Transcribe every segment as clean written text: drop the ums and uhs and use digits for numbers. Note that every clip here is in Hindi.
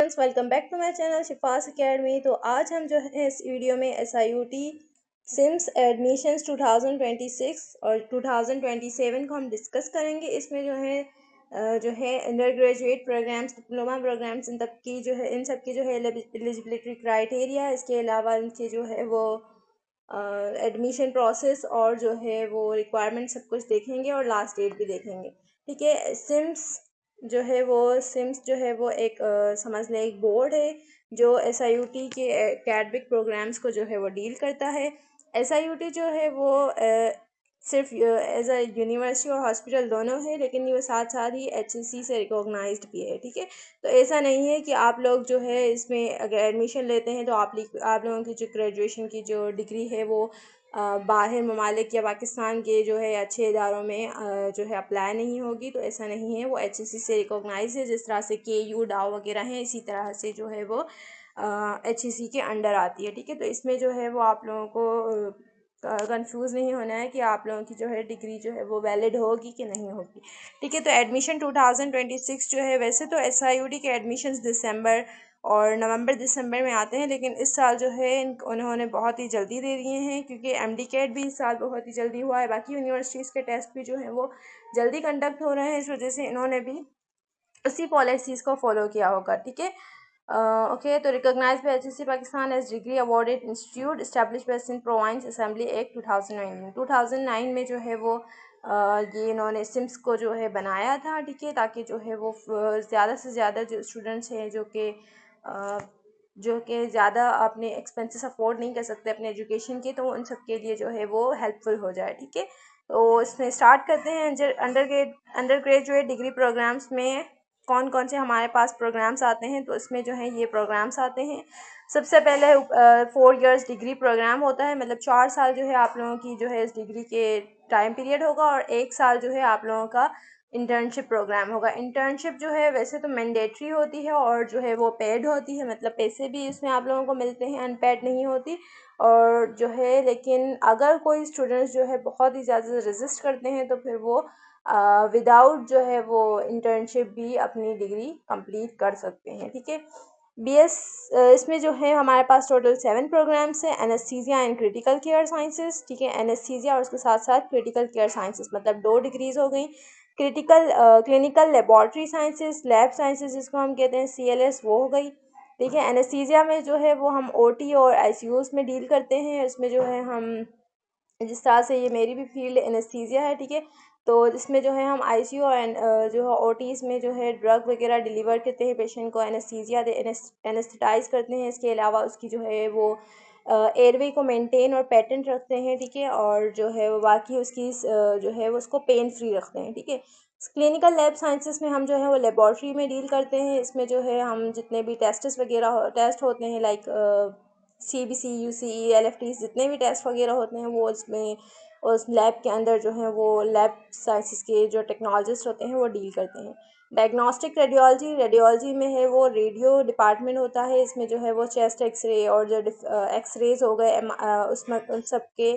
Students, welcome back to my channel Shifas academy. तो आज हम जो है इस वीडियो में SIUT सिम्स एडमिशन्स 2026 और 2027 को हम डिस्कस करेंगे। इसमें जो है undergraduate programmes, diploma programmes, इन सब की जो है एलिजिबिलिटी क्राइटेरिया, इसके अलावा इनके जो है वो एडमिशन प्रोसेस और जो है वो रिक्वायरमेंट सब कुछ देखेंगे और लास्ट डेट भी देखेंगे। ठीक है। सिम्स जो है वो एक समझ लें एक बोर्ड है जो SIUT के एकेडमिक प्रोग्राम्स को जो है वो डील करता है। SIUT जो है वो सिर्फ एज अ यूनिवर्सिटी और हॉस्पिटल दोनों है, लेकिन ये साथ साथ ही HEC से रिकॉग्नाइज्ड भी है। ठीक है। तो ऐसा नहीं है कि आप लोग जो है इसमें अगर एडमिशन लेते हैं तो आप लोगों की जो ग्रेजुएशन की जो डिग्री है वो बाहर ममालिक या पाकिस्तान के जो है अच्छे इदारों में जो है अप्लाई नहीं होगी। तो ऐसा नहीं है, वो HEC से रिकॉग्नाइज है। जिस तरह से KU डाव वगैरह हैं, इसी तरह से जो है वो HEC के अंडर आती है। ठीक है। तो इसमें जो है वो आप लोगों को कंफ्यूज नहीं होना है कि आप लोगों की जो है डिग्री जो है वो वैलिड होगी कि नहीं होगी। ठीक है। तो एडमिशन 2026 जो है, वैसे तो SIUT के एडमिशन्स दिसंबर और नवंबर दिसंबर में आते हैं, लेकिन इस साल जो है उन्होंने बहुत ही जल्दी दे दिए हैं, क्योंकि MD-CAT भी इस साल बहुत ही जल्दी हुआ है। बाकी यूनिवर्सिटीज़ के टेस्ट भी जो है वो जल्दी कंडक्ट हो रहे हैं, इस वजह से इन्होंने भी उसी पॉलिसीज़ को फॉलो किया होगा। ठीक है। ओके। तो recognise by HEC Pakistan as degree awarded institute establish by Sindh province assembly act 2009 में जो है वो ये इन्होंने सिम्स को जो है बनाया था। ठीक है। ताकि जो है वो ज़्यादा से ज़्यादा जो स्टूडेंट्स हैं जो कि ज़्यादा अपने एक्सपेंसेस अफोर्ड नहीं कर सकते अपने एजुकेशन के, तो उन सब के लिए जो है वो हेल्पफुल हो जाए। ठीक है। तो इसमें स्टार्ट करते हैं। अंडर ग्रेजुएट डिग्री प्रोग्राम्स में कौन कौन से हमारे पास प्रोग्राम्स आते हैं। तो इसमें जो है ये प्रोग्राम्स आते हैं। सबसे पहले 4 इयर्स डिग्री प्रोग्राम होता है, मतलब 4 साल जो है आप लोगों की जो है इस डिग्री के टाइम पीरियड होगा, और 1 साल जो है आप लोगों का इंटर्नशिप प्रोग्राम होगा। इंटर्नशिप जो है वैसे तो मैंडेटरी होती है और जो है वो पेड होती है, मतलब पैसे भी इसमें आप लोगों को मिलते हैं, अनपेड नहीं होती। और जो है लेकिन अगर कोई स्टूडेंट्स जो है बहुत ही ज़्यादा रेजिस्ट करते हैं तो फिर वो विदाउट जो है वो इंटर्नशिप भी अपनी डिग्री कंप्लीट कर सकते हैं। ठीक है। BS इसमें जो है हमारे पास टोटल 7 प्रोग्राम्स हैं। Anaesthesia and critical care sciences. ठीक है। एनेस्थीसिया और उसके साथ साथ क्रिटिकल केयर साइंसेस, मतलब 2 डिग्रीज हो गई। Clinical laboratory sciences, lab sciences जिसको हम कहते हैं CLS, वो हो गई। ठीक है। एनेस्थीसिया में जो है वो हम OT और ICUs में डील करते हैं। इसमें जो है हम जिस तरह से ये मेरी भी फील्ड एनेस्थीसिया है। ठीक है। तो इसमें जो है हम ICU और जो है OTs में जो है ड्रग वगैरह डिलीवर करते हैं पेशेंट को, एनेस्थेटाइज करते हैं। इसके अलावा उसकी जो है वो एयरवे को मेंटेन और पेटेंट रखते हैं। ठीक है। और जो है वो बाकी उसकी जो है वो उसको पेन फ्री रखते हैं। ठीक है। क्लिनिकल लैब साइंसेस में हम जो है वो लेबॉर्ट्री में डील करते हैं। इसमें जो है हम जितने भी टेस्ट होते हैं, लाइक CBC, UCE, LFTs, जितने भी टेस्ट वगैरह होते हैं वो इसमें उस लैब के अंदर जो है वो लैब साइंसेस के जो टेक्नोलॉजिस्ट होते हैं वो डील करते हैं। डायग्नोस्टिक रेडियोलॉजी में है वो रेडियो डिपार्टमेंट होता है। इसमें जो है वो चेस्ट एक्सरे और जो एक्सरेज हो गए, उसमें उन सब के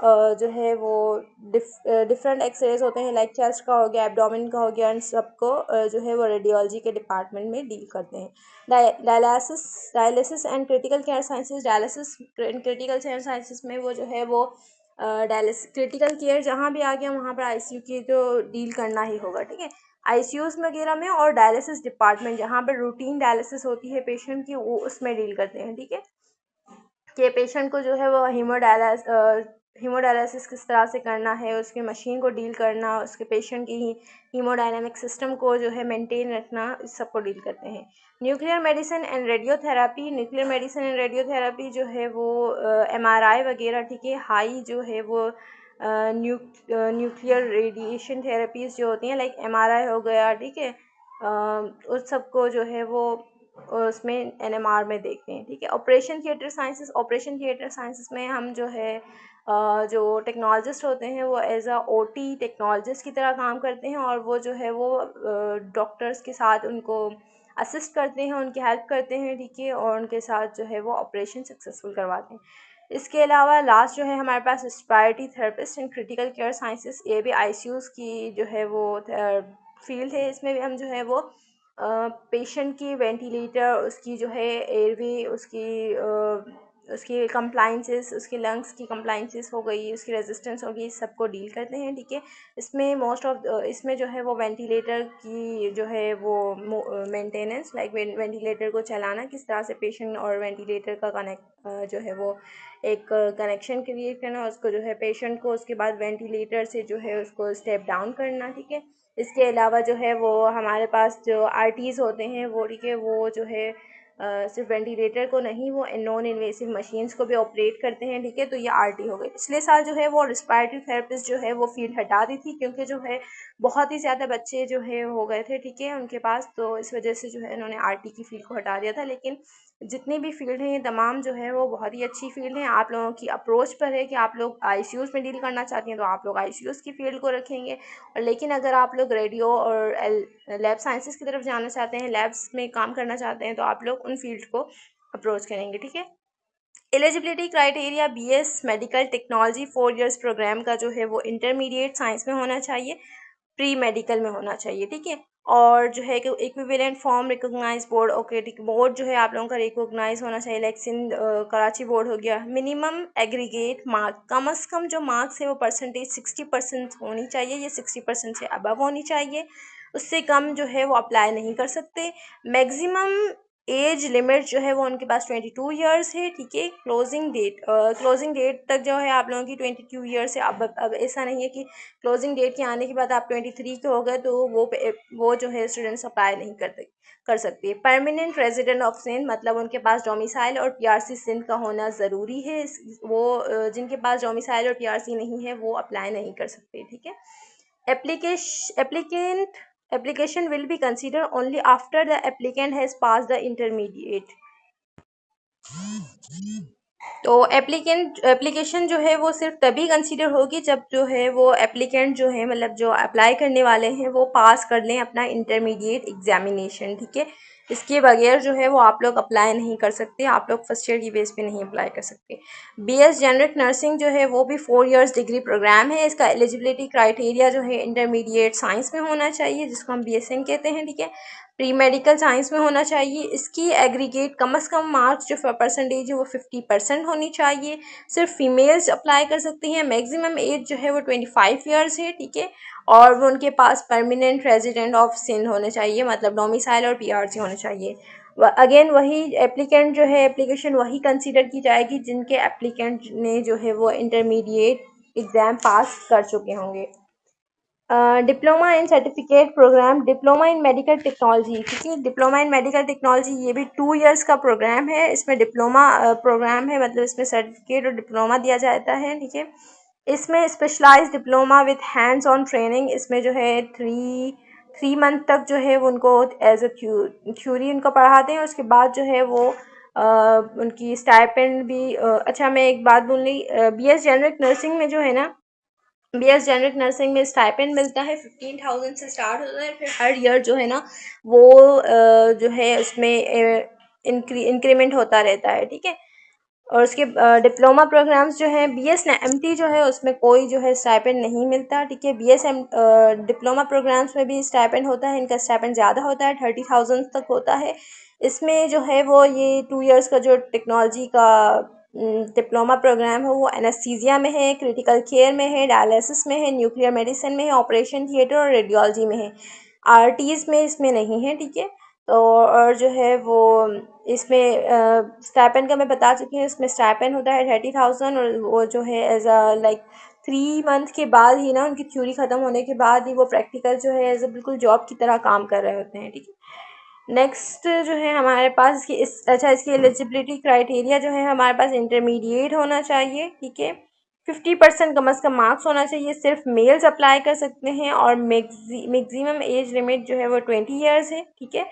जो है वो डिफरेंट एक्सरेज होते हैं, लाइक चेस्ट का हो गया, एब्डोमेन का हो गया, इन सबको जो है वो रेडियोलॉजी के डिपार्टमेंट में डील करते हैं। Dialysis and critical care sciences. Dialysis and critical care sciences में वो जो है वो डायलिसिस क्रिटिकल केयर जहाँ भी आ गया वहाँ पर ICU की तो डील करना ही होगा। ठीक है। ICUs वगैरह में और डायलिसिस डिपार्टमेंट जहाँ पर रूटीन डायलिसिस होती है पेशेंट की, वो उसमें डील करते हैं। ठीक है। कि पेशेंट को जो है वो हीमोडायलिसिस किस तरह से करना है, उसकी मशीन को डील करना, उसके पेशेंट की हीमोडायनामिक सिस्टम को जो है मेंटेन रखना, इस सब को डील करते हैं। न्यूक्लियर मेडिसिन एंड रेडियोथेरापी जो है वो MRI वगैरह। ठीक है। हाई जो है वो न्यूक्लियर रेडिएशन थेरेपीज़ जो होती हैं, लाइक MRI हो गया। ठीक है। उस सब को जो है वो उसमें NMR में देखते हैं। ठीक है। ऑपरेशन थिएटर साइंसेस में हम जो है जो टेक्नोलॉजिस्ट होते हैं वो एज अ OT टेक्नोलॉजिस्ट की तरह काम करते हैं, और वो जो है वो डॉक्टर्स के साथ उनको असिस्ट करते हैं, उनकी हेल्प करते हैं। ठीक है। और उनके साथ जो है वो ऑपरेशन सक्सेसफुल करवाते हैं। इसके अलावा लास्ट जो है हमारे पास respiratory therapist in critical care sciences, ये भी ICUs की जो है वो फील्ड है। इसमें भी हम जो है वो पेशेंट की वेंटिलेटर, उसकी जो है एयरवे, उसकी कंप्लाइंसेस, उसके लंग्स की कंप्लाइंसेस हो गई, उसकी रेजिस्टेंस हो गई, सबको डील करते हैं, ठीक है। इसमें जो है वो वेंटिलेटर की जो है वो मेंटेनेंस, लाइक वेंटिलेटर को चलाना, किस तरह से पेशेंट और वेंटिलेटर का कनेक्ट जो है वो एक कनेक्शन क्रिएट करना, उसको जो है पेशेंट को उसके बाद वेंटिलेटर से जो है उसको स्टेप डाउन करना, ठीक है। इसके अलावा जो है वो हमारे पास जो आरटीज़ होते हैं वो, ठीक है, वो जो है सिर्फ वेंटिलेटर को नहीं, वो नॉन इन्वेसिव मशीन्स को भी ऑपरेट करते हैं, ठीक है। तो ये आरटी हो गई। पिछले साल जो है वो रिस्पायरेटरी थेरेपिस्ट जो है वो फील्ड हटा दी थी, क्योंकि जो है बहुत ही ज़्यादा बच्चे जो है हो गए थे, ठीक है, उनके पास, तो इस वजह से जो है इन्होंने आरटी की फील्ड को हटा दिया था। लेकिन जितनी भी फील्ड हैं ये तमाम जो है वो बहुत ही अच्छी फील्ड हैं। आप लोगों की अप्रोच पर है कि आप लोग आईसीयूज़ में डील करना चाहती हैं तो आप लोग आईसीयूज़ की फील्ड को रखेंगे, और लेकिन अगर आप लोग रेडियो और लैब साइंसेस की तरफ जाना चाहते हैं, लैब्स में काम करना चाहते हैं, तो आप लोग उन फील्ड को अप्रोच करेंगे, ठीक है। Eligibility criteria BS medical technology 4 years programme का जो है वो इंटरमीडिएट साइंस में होना चाहिए, प्री मेडिकल में होना चाहिए, ठीक है। और जो है कि equivalent form recognise board, okay, ठीक, बोर्ड जो है आप लोगों का रिकोगनाइज होना चाहिए, लाइक सिंध कराची बोर्ड हो गया। मिनिमम एग्रीगेट मार्क, कम से कम जो मार्क्स है वो परसेंटेज 60% होनी चाहिए, ये 60% से अबव होनी चाहिए, उससे कम जो है वो अप्लाई नहीं कर सकते। मैक्सिमम एज लिमिट जो है वो उनके पास 22 इयर्स है, ठीक है। क्लोजिंग डेट तक जो है आप लोगों की 22 इयर्स है। अब ऐसा नहीं है कि क्लोजिंग डेट के आने के बाद आप 23 के हो गए तो वो जो है स्टूडेंट्स अप्लाई नहीं कर सकते। परमानेंट रेजिडेंट ऑफ सिंध, मतलब उनके पास डोमिसाइल और पीआरसी सिंध का होना ज़रूरी है। जिनके पास डोमिसाइल और पीआरसी नहीं है वो अप्लाई नहीं कर सकते, ठीक है। Application will be considered only after the applicant has passed the intermediate. तो एप्लीकेशन जो है वो सिर्फ तभी कंसीडर होगी जब जो है वो एप्लीकेंट जो है, मतलब जो अप्लाई करने वाले हैं, वो पास कर लें अपना इंटरमीडिएट एग्जामिनेशन, ठीक है। इसके बगैर जो है वो आप लोग अप्लाई नहीं कर सकते, आप लोग फर्स्ट ईयर की बेस पे नहीं अप्लाई कर सकते। बीएस जनरिक नर्सिंग जो है वो भी 4 इयर्स डिग्री प्रोग्राम है। इसका एलिजिबिलिटी क्राइटेरिया जो है इंटरमीडिएट साइंस में होना चाहिए, जिसको हम बीएसएन कहते हैं, ठीक है। प्री मेडिकल साइंस में होना चाहिए। इसकी एग्रीगेट कम से कम मार्क्स जो परसेंटेज है वो 50% होनी चाहिए। सिर्फ फीमेल्स अप्लाई कर सकती हैं। मैक्सिमम एज जो है वो 25 इयर्स है, ठीक है। और वो उनके पास परमानेंट रेजिडेंट ऑफ सिंध होने चाहिए, मतलब डोमिसाइल और पीआरसी होने चाहिए। अगेन वही एप्लीकेंट जो है, एप्लीकेशन वही कंसीडर की जाएगी जिनके एप्लीकेंट ने जो है वो इंटरमीडिएट एग्ज़ाम पास कर चुके होंगे। Diploma in certificate programme, diploma in medical technology, ठीक है। डिप्लोमा इन मेडिकल टेक्नोलॉजी ये भी 2 इयर्स का प्रोग्राम है। इसमें डिप्लोमा प्रोग्राम है, मतलब इसमें सर्टिफिकेट और डिप्लोमा दिया जाता है, ठीक है। इसमें specialised diploma with hands on training, इसमें जो है थ्री मंथ तक जो है वो उनको एज अ थ्योरी उनको पढ़ाते हैं। उसके बाद जो है वो उनकी स्टाइपेंड भी अच्छा, मैं एक बात बोल रही, बीएस जेनरिक नर्सिंग में जो है ना, बीएस जेनरिक नर्सिंग में स्टाइपेंड मिलता है, 15,000 से स्टार्ट होता है, फिर हर ईयर जो है ना वो जो है उसमें इंक्रीमेंट होता रहता है, ठीक है। और उसके डिप्लोमा प्रोग्राम्स जो है, बीएसएमटी जो है उसमें कोई जो है स्टाइपेंड नहीं मिलता, ठीक है। डिप्लोमा प्रोग्राम्स में भी स्टाइपेंड होता है, इनका स्टाइपेंड ज़्यादा होता है, 30,000 तक होता है। इसमें जो है वो ये 2 इयर्स का जो टेक्नोलॉजी का डिप्लोमा प्रोग्राम है वो एनेस्थीसिया में है, क्रिटिकल केयर में है, डायलिसिस में है, न्यूक्लियर मेडिसिन में है, ऑपरेशन थिएटर और रेडियोलॉजी में है। आरटीज़ में इसमें नहीं है, ठीक है। तो और जो है वो इसमें स्टाइपेंड का मैं बता चुकी हूँ, इसमें स्टाइपेंड होता है 30,000, और वो जो है एज अ लाइक 3 मंथ के बाद ही ना, उनकी थ्योरी ख़त्म होने के बाद ही वो प्रैक्टिकल जो है एज अ बिल्कुल जॉब की तरह काम कर रहे होते हैं, ठीक है। नेक्स्ट जो है हमारे पास इसकी एलिजिबिलिटी क्राइटेरिया जो है हमारे पास इंटरमीडिएट होना चाहिए, ठीक है। 50% कम से कम मार्क्स होना चाहिए। सिर्फ मेल्स अप्लाई कर सकते हैं, और मैक्सिमम एज लिमिट जो है वो 20 इयर्स है, ठीक है।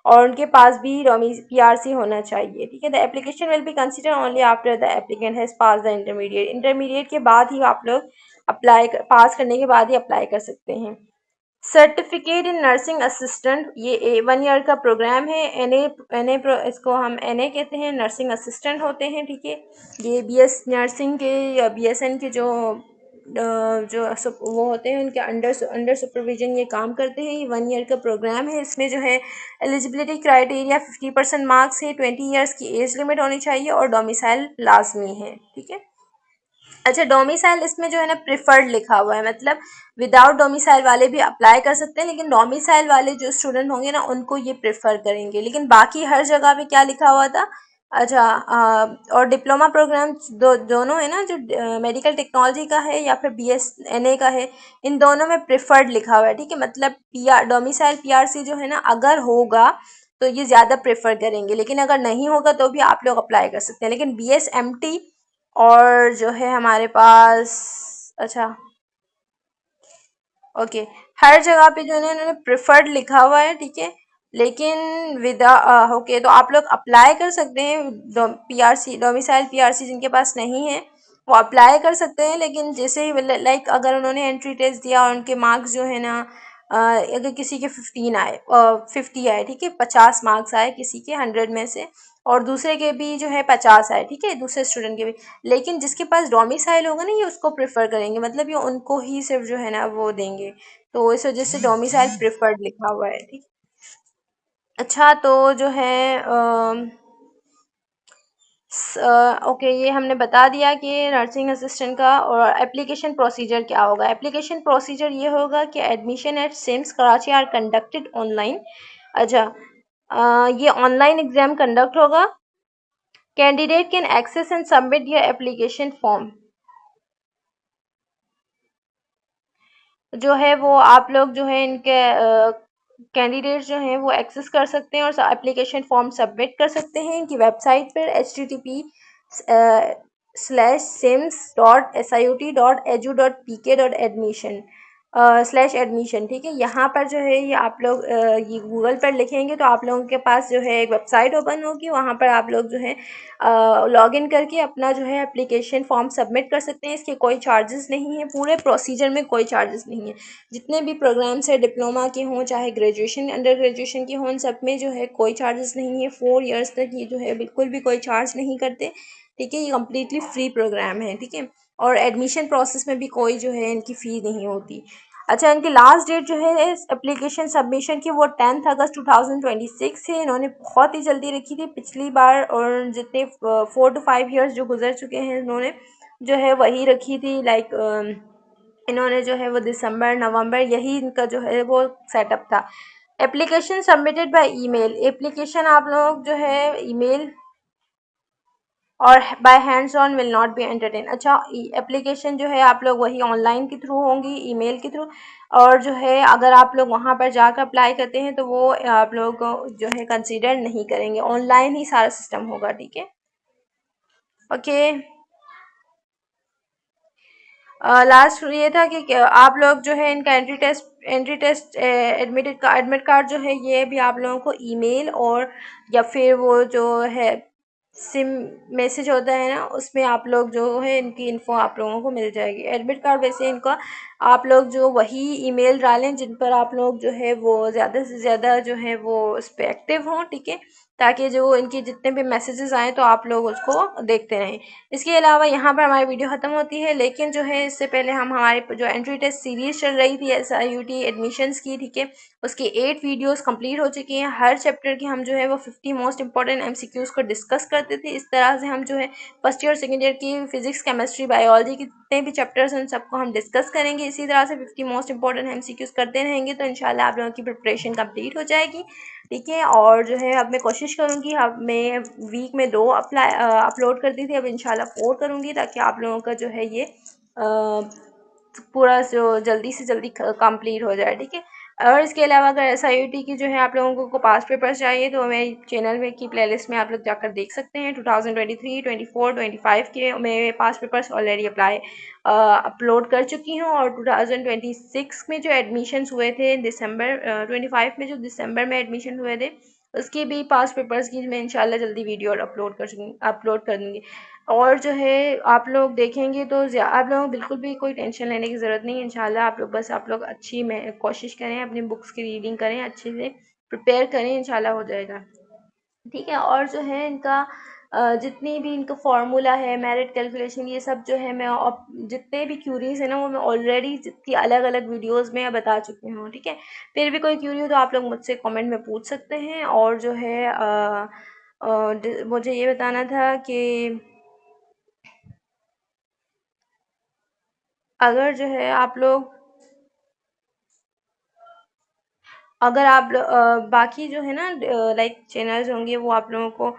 और उनके पास भी पीआरसी होना चाहिए, ठीक है। The application will be consider only after the applicant has pass the intermediate के बाद ही आप लोग पास करने के बाद ही अप्लाई कर सकते हैं। सर्टिफिकेट इन नर्सिंग असिस्टेंट, ये 1 ईयर का प्रोग्राम है। इसको हम एनए कहते हैं, नर्सिंग असिस्टेंट होते हैं, ठीक है। ये बीएस नर्सिंग के या बीएसएन के जो वो होते हैं उनके अंडर सुपरविजन ये काम करते हैं। ये 1 ईयर का प्रोग्राम है। इसमें जो है एलिजिबिलिटी क्राइटेरिया 50% मार्क्स है, 20 ईयर्स की एज लिमिट होनी चाहिए और डोमिसाइल लाजमी है। ठीक है। अच्छा, डोमिसाइल इसमें जो है ना प्रिफर्ड लिखा हुआ है, मतलब विदाउट डोमिसाइल वाले भी अप्लाई कर सकते हैं, लेकिन डोमिसाइल वाले जो स्टूडेंट होंगे ना उनको ये प्रेफर करेंगे। लेकिन बाकी हर जगह पे क्या लिखा हुआ था? अच्छा, और डिप्लोमा प्रोग्राम दोनों है ना, जो मेडिकल टेक्नोलॉजी का है या फिर BSNA का है, इन दोनों में प्रिफर्ड लिखा हुआ है। ठीक है, मतलब डोमिसाइल PRC जो है ना अगर होगा तो ये ज़्यादा प्रेफर करेंगे, लेकिन अगर नहीं होगा तो भी आप लोग अप्लाई कर सकते हैं। लेकिन BSMT और जो है हमारे पास, अच्छा ओके, हर जगह पे जो है ना इन्होंने प्रिफर्ड लिखा हुआ है। ठीक है, लेकिन ओके, तो आप लोग अप्लाई कर सकते हैं। PRC डोमिसाइल PRC जिनके पास नहीं है वो अप्लाई कर सकते हैं, लेकिन जैसे ही लाइक अगर उन्होंने एंट्री टेस्ट दिया और उनके मार्क्स जो है ना अगर किसी के 50 आए, ठीक है, 50 मार्क्स आए किसी के 100 में से, और दूसरे के भी जो है 50 आए, ठीक है, दूसरे स्टूडेंट के भी, लेकिन जिसके पास डोमिसाइल होगा ना ये उसको प्रेफर करेंगे, मतलब ये उनको ही सिर्फ जो है ना वो देंगे। तो इस वजह से डोमिसाइल प्रेफर्ड लिखा हुआ है। ठीक। अच्छा, तो जो है ओके, ये हमने बता दिया कि नर्सिंग असिस्टेंट का। और एप्लीकेशन प्रोसीजर क्या होगा? एप्लीकेशन प्रोसीजर ये होगा कि admission at SIMS Karachi are conducted online. अच्छा, ये ऑनलाइन एग्जाम कंडक्ट होगा। Candidate can access and submit your application form. जो है वो आप लोग जो है इनके कैंडिडेट्स जो हैं वो एक्सेस कर सकते हैं और एप्लीकेशन फॉर्म सबमिट कर सकते हैं इनकी वेबसाइट पर http://sims.siut.edu.pk.admission /admission। ठीक है, यहाँ पर जो है ये आप लोग ये गूगल पर लिखेंगे तो आप लोगों के पास जो है एक वेबसाइट ओपन होगी। वहाँ पर आप लोग जो है लॉगिन करके अपना जो है एप्लीकेशन फॉर्म सबमिट कर सकते हैं। इसके कोई चार्जेस नहीं है, पूरे प्रोसीजर में कोई चार्जेस नहीं है। जितने भी प्रोग्राम्स है डिप्लोमा के हों चाहे ग्रेजुएशन अंडर ग्रेजुएशन के हों, सब में जो है कोई चार्जेस नहीं है। 4 ईयर्स तक ये जो है बिल्कुल भी कोई चार्ज नहीं करते। ठीक है, ये कम्प्लीटली फ्री प्रोग्राम है। ठीक है, और एडमिशन प्रोसेस में भी कोई जो है इनकी फ़ी नहीं होती। अच्छा, इनकी लास्ट डेट जो है इस एप्लीकेशन सबमिशन की वो 10 अगस्त 2026 है। इन्होंने बहुत ही जल्दी रखी थी पिछली बार, और जितने 4 to 5 ईयर्स जो गुजर चुके हैं इन्होंने जो है वही रखी थी। लाइक इन्होंने जो है वो दिसंबर नवंबर यही इनका जो है वो सेटअप था। Application submitted by email, application आप लोग जो है ईमेल और by hands on will not be entertain. अच्छा, एप्लीकेशन जो है आप लोग वही ऑनलाइन के थ्रू होंगी, ईमेल के थ्रू, और जो है अगर आप लोग वहाँ पर जाकर अप्लाई करते हैं तो वो आप लोग जो है कंसीडर नहीं करेंगे, ऑनलाइन ही सारा सिस्टम होगा। ठीक है, ओके। लास्ट ये था कि आप लोग जो है इनका एंट्री टेस्ट एडमिट कार्ड जो है ये भी आप लोगों को ईमेल और या फिर वो जो है सिम मैसेज होता है ना उसमें आप लोग जो है इनकी इन्फो आप लोगों को मिल जाएगी। एडमिट कार्ड वैसे इनका आप लोग जो वही ईमेल डालें जिन पर आप लोग जो है वो ज़्यादा से ज़्यादा जो है वो उस पर एक्टिव हों। ठीक है, ताकि जो इनके जितने भी मैसेजेस आए तो आप लोग उसको देखते रहें। इसके अलावा यहाँ पर हमारी वीडियो ख़त्म होती है, लेकिन जो है इससे पहले हम हमारे जो एंट्री टेस्ट सीरीज़ चल रही थी SIUT एडमिशन्स की, ठीक है, उसकी 8 वीडियोस कंप्लीट हो चुकी हैं। हर चैप्टर की हम जो है वो 50 मोस्ट इंपॉर्टेंट MCQs को डिस्कस करते थे। इस तरह से हम जो है फर्स्ट ईयर सेकेंड ईयर की फिजिक्स केमिस्ट्री बायोलॉजी के जितने भी चैप्टर्स हैं उन सबको हम डिस्कस करेंगे। इसी तरह से 50 मोस्ट इंपॉर्टेंट MCQs करते रहेंगे तो इंशाल्लाह आप लोगों की प्रिपरेशन कंप्लीट हो जाएगी। ठीक है, और जो है अब मैं कोशिश करूँगी, अब मैं वीक में 2 अपलोड करती थी, अब इंशाल्लाह 4 करूँगी ताकि आप लोगों का जो है ये पूरा जो जल्दी से जल्दी कंप्लीट हो जाए। ठीक है, और इसके अलावा अगर SIUT की जो है आप लोगों को पास पेपर्स चाहिए तो मेरे चैनल में की प्लेलिस्ट में आप लोग जाकर देख सकते हैं। 2023, 24, 25 के मैं पास पेपर्स ऑलरेडी अपलोड कर चुकी हूँ, और 2026 में जो एडमिशन्स हुए थे दिसंबर 25 में जो दिसंबर में एडमिशन हुए थे उसके भी पास पेपर्स की मैं इंशाल्लाह जल्दी वीडियो अपलोड कर दूँगी। और जो है आप लोग देखेंगे तो आप लोगों को बिल्कुल भी कोई टेंशन लेने की ज़रूरत नहीं है। इंशाल्लाह आप लोग अच्छी कोशिश करें, अपनी बुक्स की रीडिंग करें, अच्छे से प्रिपेयर करें, इंशाल्लाह हो जाएगा। ठीक है, और जो है इनका जितनी भी इनका फार्मूला है, मेरिट कैलकुलेशन, ये सब जो है मैं जितने भी क्यूरीज है ना वो मैं ऑलरेडी जितनी अलग अलग वीडियोस में बता चुकी हूँ, ठीक है। फिर भी कोई क्यूरी हो तो आप लोग मुझसे कमेंट में पूछ सकते हैं। और जो है मुझे ये बताना था कि अगर जो है आप लोग अगर आप बाकी जो है ना लाइक चैनल्स होंगे वो आप लोगों को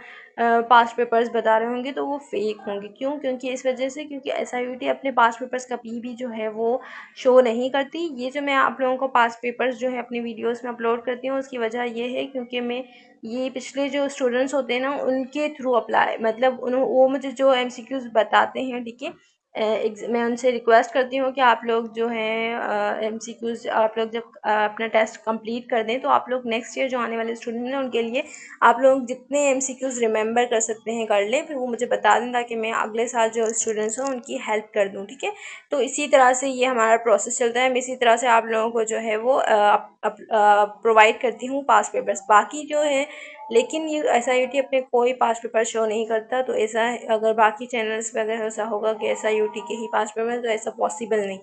पास्ट पेपर्स बता रहे होंगे तो वो फेक होंगे। क्यों? क्योंकि इस वजह से, क्योंकि एसआईयूटी अपने पास्ट पेपर्स कभी भी जो है वो शो नहीं करती। ये जो मैं आप लोगों को पास्ट पेपर्स जो है अपनी वीडियोस में अपलोड करती हूँ उसकी वजह ये है क्योंकि मैं ये पिछले जो स्टूडेंट्स होते हैं ना उनके थ्रू अप्लाई, मतलब वो मुझे जो एमसीक्यूज बताते हैं, ठीक है। मैं उनसे रिक्वेस्ट करती हूँ कि आप लोग जो है एमसीक्यूज आप लोग जब अपना टेस्ट कंप्लीट कर दें तो आप लोग नेक्स्ट ईयर जो आने वाले स्टूडेंट हैं उनके लिए आप लोग जितने एमसीक्यूज रिमेंबर कर सकते हैं कर लें, फिर वो मुझे बता दें ताकि मैं अगले साल जो स्टूडेंट्स हों उनकी हेल्प कर दूँ, ठीक है। तो इसी तरह से ये हमारा प्रोसेस चलता है। मैं इसी तरह से आप लोगों को जो है वो प्रोवाइड करती हूँ पास पेपर्स। बाकी जो है लेकिन ये एसआईयूटी अपने कोई पास पेपर शो नहीं करता। तो ऐसा अगर बाकी चैनल्स पे अगर ऐसा होगा कि एसआईयूटी के ही पास पेपर हैं तो ऐसा पॉसिबल नहीं,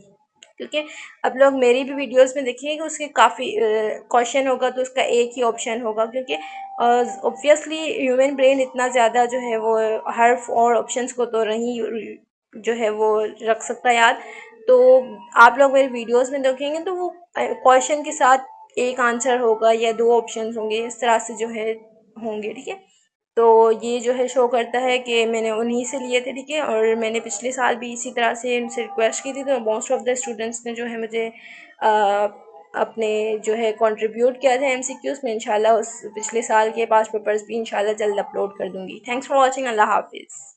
क्योंकि अब लोग मेरी भी वीडियोस में देखेंगे कि उसके काफ़ी क्वेश्चन होगा तो उसका एक ही ऑप्शन होगा, क्योंकि ऑब्वियसली ह्यूमन ब्रेन इतना ज़्यादा जो है वो हर और ऑप्शंस को तो नहीं जो है वो रख सकता याद। तो आप लोग मेरी वीडियोस में देखेंगे तो वो क्वेश्चन के साथ एक आंसर होगा या दो ऑप्शंस होंगे, इस तरह से जो है होंगे, ठीक है। तो ये जो है शो करता है कि मैंने उन्हीं से लिए थे, ठीक है। और मैंने पिछले साल भी इसी तरह से उनसे रिक्वेस्ट की थी तो मोस्ट ऑफ द स्टूडेंट्स ने जो है मुझे अपने जो है कंट्रीब्यूट किया था एमसीक्यूज में। इंशाल्लाह उस पिछले साल के पास पेपर्स भी इंशाल्लाह जल्द अपलोड कर दूंगी। Thanks for watching. अल्लाह हाफिज़।